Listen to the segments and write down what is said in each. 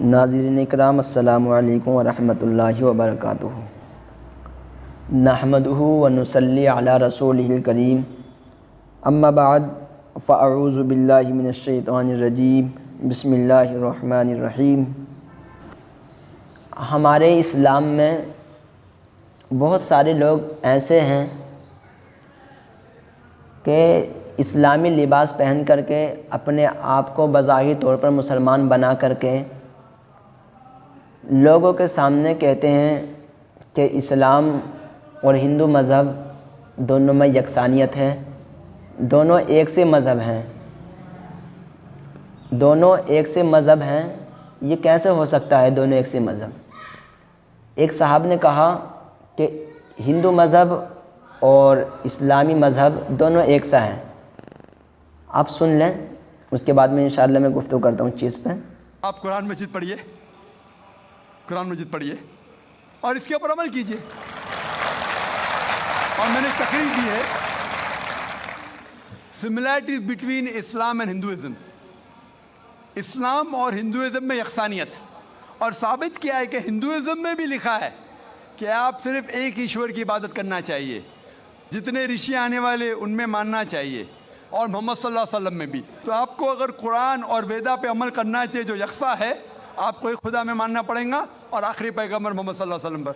ناظرین اکرام السلام علیکم ورحمۃ اللہ وبرکاتہ۔ نحمدہ ونصلی علی رسولہ الکریم، اما بعد فاعوذ باللہ من الشیطان الرجیم، بسم اللہ الرحمن الرحیم۔ ہمارے اسلام میں بہت سارے لوگ ایسے ہیں کہ اسلامی لباس پہن کر کے اپنے آپ کو بظاہر طور پر مسلمان بنا کر کے لوگوں کے سامنے کہتے ہیں کہ اسلام اور ہندو مذہب دونوں میں یکسانیت ہے، دونوں ایک سے مذہب ہیں، دونوں ایک سے مذہب ہیں۔ یہ کیسے ہو سکتا ہے دونوں ایک سے مذہب؟ ایک صاحب نے کہا کہ ہندو مذہب اور اسلامی مذہب دونوں ایک سا ہیں۔ آپ سن لیں، اس کے بعد میں انشاءاللہ میں گفتگو کرتا ہوں اس چیز پہ۔ آپ قرآن مجید پڑھیے، قرآن مجید پڑھیے اور اس کے اوپر عمل کیجیے۔ اور میں نے تقریر دی ہے similarities between Islam and Hinduism, اسلام اور ہندوازم میں یکسانیت، اور ثابت کیا ہے کہ ہندوازم میں بھی لکھا ہے کہ آپ صرف ایک ایشور کی عبادت کرنا چاہیے، جتنے رشی آنے والے ان میں ماننا چاہیے، اور محمد صلی اللہ علیہ وسلم میں بھی۔ تو آپ کو اگر قرآن اور ویدا پہ عمل کرنا چاہیے جو یکساں ہے، آپ کو ایک خدا میں ماننا پڑے گا اور آخری پیغمبر محمد صلی اللہ علیہ وسلم پر۔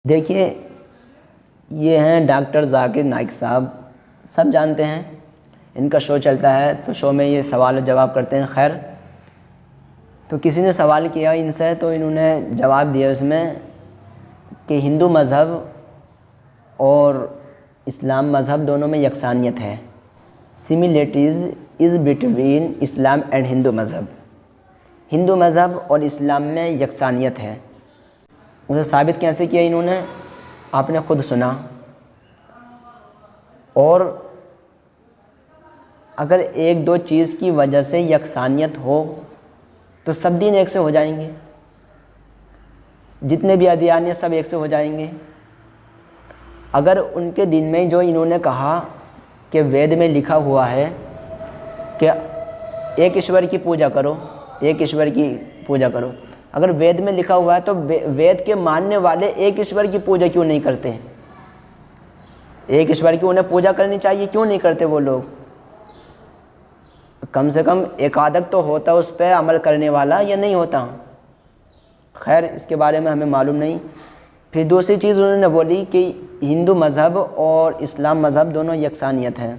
دیکھیے، یہ ہیں ڈاکٹر ذاکر نائک صاحب، سب جانتے ہیں، ان کا شو چلتا ہے تو شو میں یہ سوال و جواب کرتے ہیں۔ خیر، تو کسی نے سوال کیا ان سے تو انہوں نے جواب دیا اس میں کہ ہندو مذہب اور اسلام مذہب دونوں میں یکسانیت ہے، similarities is between Islam and ہندو مذہب، ہندو مذہب اور اسلام میں یکسانیت ہے۔ اسے ثابت کیسے کیا انہوں نے؟ آپ نے خود سنا۔ اور اگر ایک دو چیز کی وجہ سے یکسانیت ہو تو سب دین ایک سے ہو جائیں گے، جتنے بھی ادیان ہیں سب ایک سے ہو جائیں گے۔ اگر ان کے دین میں جو انہوں نے کہا کہ وید میں لکھا ہوا ہے کہ ایک ایشور کی پوجا کرو، ایک ایشور کی پوجا کرو، اگر وید میں لکھا ہوا ہے تو وید کے ماننے والے ایک ایشور کی پوجا کیوں نہیں کرتے؟ ایک ایشور کی انہیں پوجا کرنی چاہیے، کیوں نہیں کرتے وہ لوگ؟ کم سے کم ایک عادت تو ہوتا اس پہ عمل کرنے والا، یا نہیں ہوتا؟ خیر، اس کے بارے میں ہمیں معلوم نہیں۔ پھر دوسری چیز انہوں نے بولی کہ ہندو مذہب اور اسلام مذہب دونوں یکسانیت ہیں۔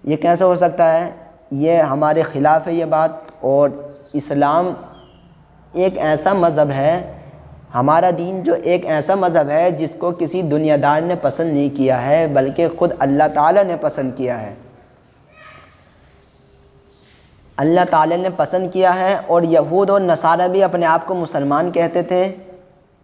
یہ کیسے ہو سکتا ہے؟ یہ ہمارے خلاف ہے یہ بات، اور اسلام ایک ایسا مذہب ہے، ہمارا دین جو ایک ایسا مذہب ہے جس کو کسی دنیا دار نے پسند نہیں کیا ہے، بلکہ خود اللہ تعالیٰ نے پسند کیا ہے۔ اللہ تعالیٰ نے پسند کیا ہے، اور یہود اور نصارہ بھی اپنے آپ کو مسلمان کہتے تھے،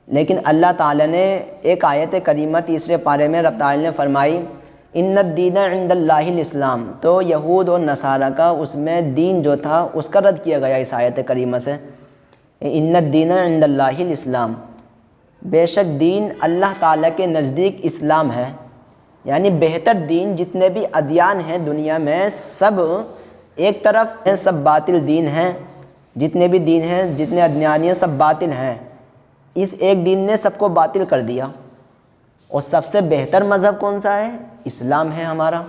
لیکن اللہ تعالیٰ نے ایک آیت کریمہ تیسرے پارے میں رب تعالیٰ نے فرمائی ان الدین عند اللہ الاسلام، تو یہود اور نصارہ کا اس میں دین جو تھا اس کا رد کیا گیا اس آیت کریمہ سے۔ ان الدین عند اللہ الاسلام، بے شک دین اللہ تعالیٰ کے نزدیک اسلام ہے، یعنی بہتر دین جتنے بھی ادیان ہیں دنیا میں سب ایک طرف ہیں، سب باطل دین ہیں، جتنے بھی دین ہیں، جتنے ادیان ہیں سب باطل ہیں۔ اس ایک دین نے سب کو باطل کر دیا، اور سب سے بہتر مذہب کون سا ہے؟ اسلام ہے ہمارا،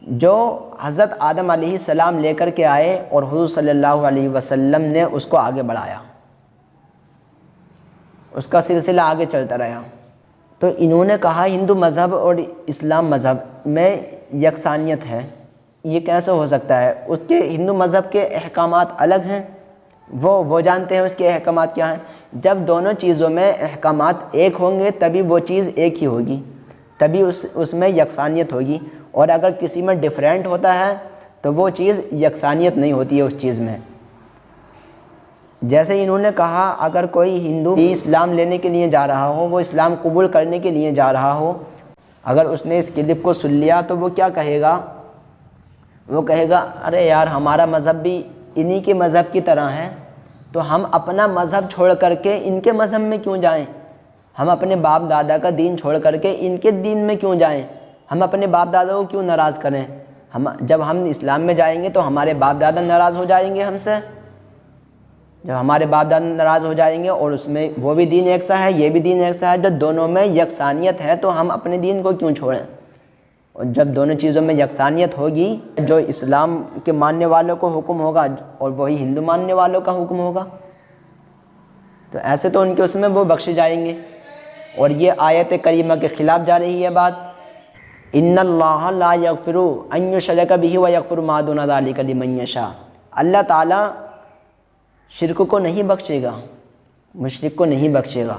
جو حضرت آدم علیہ السلام لے کر کے آئے اور حضور صلی اللہ علیہ وسلم نے اس کو آگے بڑھایا، اس کا سلسلہ آگے چلتا رہا۔ تو انہوں نے کہا ہندو مذہب اور اسلام مذہب میں یکسانیت ہے۔ یہ کیسے ہو سکتا ہے؟ اس کے ہندو مذہب کے احکامات الگ ہیں، وہ جانتے ہیں اس کے احکامات کیا ہیں۔ جب دونوں چیزوں میں احکامات ایک ہوں گے تبھی وہ چیز ایک ہی ہوگی، تبھی اس میں یکسانیت ہوگی، اور اگر کسی میں ڈیفرینٹ ہوتا ہے تو وہ چیز یکسانیت نہیں ہوتی ہے اس چیز میں۔ جیسے انہوں نے کہا اگر کوئی ہندو اسلام لینے کے لیے جا رہا ہو، وہ اسلام قبول کرنے کے لیے جا رہا ہو، اگر اس نے اس کلپ کو سن لیا تو وہ کیا کہے گا؟ وہ کہے گا ارے یار ہمارا مذہب بھی انہی کے مذہب کی طرح ہے، تو ہم اپنا مذہب چھوڑ کر کے ان کے مذہب میں کیوں جائیں؟ ہم اپنے باپ دادا کا دین چھوڑ کر کے ان کے دین میں کیوں جائیں؟ ہم اپنے باپ دادا کو کیوں ناراض کریں؟ جب ہم اسلام میں جائیں گے تو ہمارے باپ دادا ناراض ہو جائیں گے ہم سے، جب ہمارے باپ دادا ناراض ہو جائیں گے اور اس میں وہ بھی دین ایک سا ہے یہ بھی دین ایک سا ہے، جب دونوں میں یکسانیت ہے تو ہم اپنے دین کو کیوں چھوڑیں؟ اور جب دونوں چیزوں میں یکسانیت ہوگی، جو اسلام کے ماننے والوں کو حکم ہوگا اور وہی ہندو ماننے والوں کا حکم ہوگا، تو ایسے تو ان کے اس میں وہ بخشے جائیں گے۔ اور یہ آیت کریمہ کے خلاف جا رہی ہے بات، ان اللہ لا یغفر ان یشرک بہ ویغفر ما دون ذلک لمن یشاء، اللہ تعالیٰ شرک کو نہیں بخشے گا، مشرک کو نہیں بخشے گا،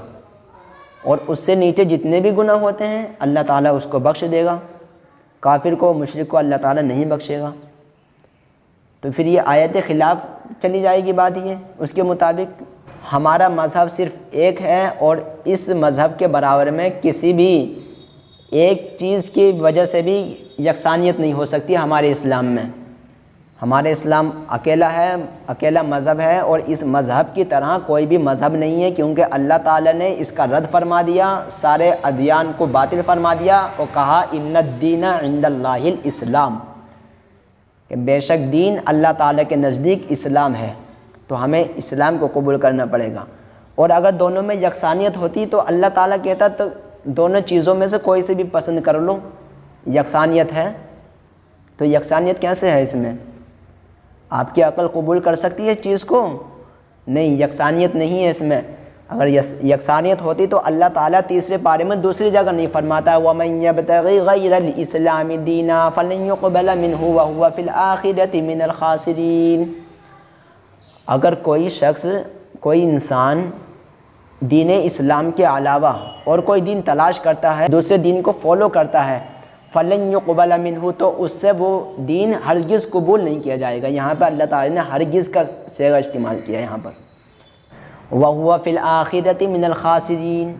اور اس سے نیچے جتنے بھی گناہ ہوتے ہیں اللہ تعالیٰ اس کو بخش دے گا، کافر کو مشرک کو اللہ تعالیٰ نہیں بخشے گا۔ تو پھر یہ آیت خلاف چلی جائے گی بات، یہ اس کے مطابق ہمارا مذہب صرف ایک ہے، اور اس مذہب کے برابر میں کسی بھی ایک چیز کی وجہ سے بھی یکسانیت نہیں ہو سکتی ہمارے اسلام میں۔ ہمارے اسلام اکیلا ہے، اکیلا مذہب ہے، اور اس مذہب کی طرح کوئی بھی مذہب نہیں ہے، کیونکہ اللہ تعالیٰ نے اس کا رد فرما دیا، سارے ادیان کو باطل فرما دیا اور کہا ان الدین عند اللہ الاسلام، کہ بے شک دین اللہ تعالیٰ کے نزدیک اسلام ہے، تو ہمیں اسلام کو قبول کرنا پڑے گا۔ اور اگر دونوں میں یکسانیت ہوتی تو اللہ تعالیٰ کہتا تو دونوں چیزوں میں سے کوئی سے بھی پسند کر لو، یکسانیت ہے تو یکسانیت کیسے ہے؟ اس میں آپ کی عقل قبول کر سکتی ہے اس چیز کو؟ نہیں، یکسانیت نہیں ہے اس میں۔ اگر یکسانیت ہوتی تو اللہ تعالیٰ تیسرے پارے میں دوسری جگہ نہیں فرماتا وَمَن يَبْتَغِ غَيْرَ الْإِسْلَامِ دِينًا فَلَن يُقْبَلَ مِنْهُ وَهُوَ فِي الْآخِرَةِ مِنَ الْخَاسِرِينَ۔ اگر کوئی شخص، کوئی انسان دین اسلام کے علاوہ اور کوئی دین تلاش کرتا ہے، دوسرے دین کو فالو کرتا ہے، فَلَن يُقْبَلَ مِنْهُ، تو اس سے وہ دین ہرگز قبول نہیں کیا جائے گا۔ یہاں پر اللہ تعالیٰ نے ہرگز کا صیغہ استعمال کیا ہے یہاں پر، وَهُوَ فِي الْآخِرَةِ مِنَ الْخَاسِرِينَ،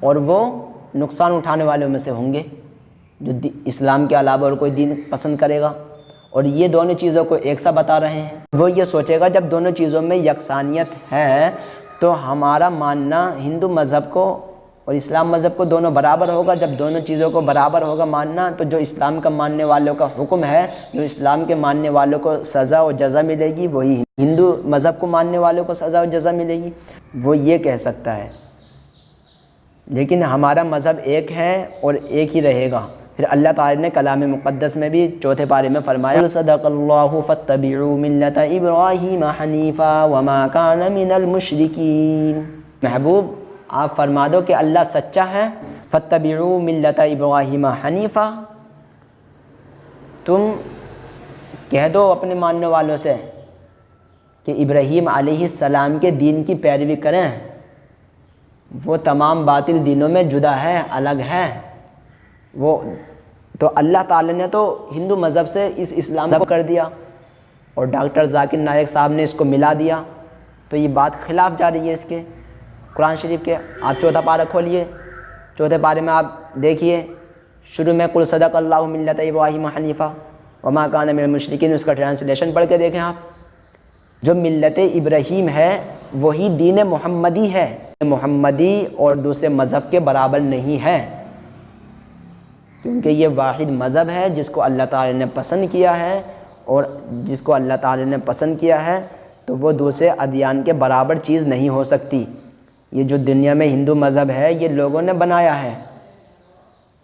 اور وہ نقصان اٹھانے والوں میں سے ہوں گے جو اسلام کے علاوہ اور کوئی دین پسند کرے گا۔ اور یہ دونوں چیزوں کو ایک سا بتا رہے ہیں۔ وہ یہ سوچے گا جب دونوں چیزوں میں یکسانیت ہے تو ہمارا ماننا ہندو مذہب کو اور اسلام مذہب کو دونوں برابر ہوگا۔ جب دونوں چیزوں کو برابر ہوگا ماننا، تو جو اسلام کا ماننے والوں کا حکم ہے، جو اسلام کے ماننے والوں کو سزا و جزا ملے گی، وہی ہندو مذہب کو ماننے والوں کو سزا و جزا ملے گی، وہ یہ کہہ سکتا ہے۔ لیکن ہمارا مذہب ایک ہے اور ایک ہی رہے گا۔ پھر اللہ تعالی نے کلام مقدس میں بھی چوتھے پارے میں فرمایا صدق اللہ فاتبعوا ملت ابراہیم حنیفا وما کان من المشرکین۔ محبوب آپ فرما دو کہ اللہ سچا ہے، فاتبعوا ملت ابراہیم حنیفا، تم کہہ دو اپنے ماننے والوں سے کہ ابراہیم علیہ السلام کے دین کی پیروی کریں، وہ تمام باطل دینوں میں جدا ہے، الگ ہے۔ وہ تو اللہ تعالی نے تو ہندو مذہب سے اس اسلام کو کر دیا، اور ڈاکٹر ذاکر نائک صاحب نے اس کو ملا دیا، تو یہ بات خلاف جا رہی ہے اس کے قرآن شریف کے۔ آپ چوتھا پارہ کھولیے، چوتھے پارے میں آپ دیکھیے شروع میں قل صدق اللہ ملت ابراہیم حنیفا وما کان من المشرکین، اس کا ٹرانسلیشن پڑھ کے دیکھیں آپ۔ جو ملت ابراہیم ہے وہی دین محمدی ہے، محمدی اور دوسرے مذہب کے برابر نہیں ہے، کیونکہ یہ واحد مذہب ہے جس کو اللہ تعالی نے پسند کیا ہے، اور جس کو اللہ تعالی نے پسند کیا ہے تو وہ دوسرے ادیان کے برابر چیز نہیں ہو سکتی۔ یہ جو دنیا میں ہندو مذہب ہے یہ لوگوں نے بنایا ہے،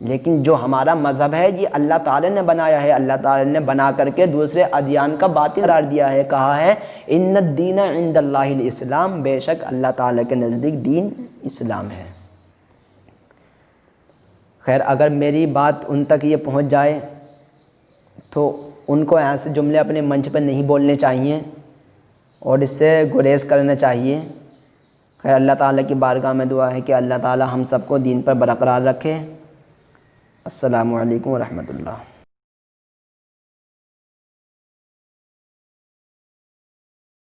لیکن جو ہمارا مذہب ہے یہ اللہ تعالی نے بنایا ہے۔ اللہ تعالی نے بنا کر کے دوسرے ادیان کا باطل قرار دیا ہے، کہا ہے ان الدین عند اللہ الاسلام، بے شک اللہ تعالی کے نزدیک دین اسلام ہے۔ خیر، اگر میری بات ان تک یہ پہنچ جائے تو ان کو ایسے جملے اپنے منچ پہ نہیں بولنے چاہیے اور اس سے گریز کرنا چاہیے۔ خیر، اللہ تعالیٰ کی بارگاہ میں دعا ہے کہ اللہ تعالیٰ ہم سب کو دین پر برقرار رکھے۔ السلام علیکم ورحمۃ اللہ۔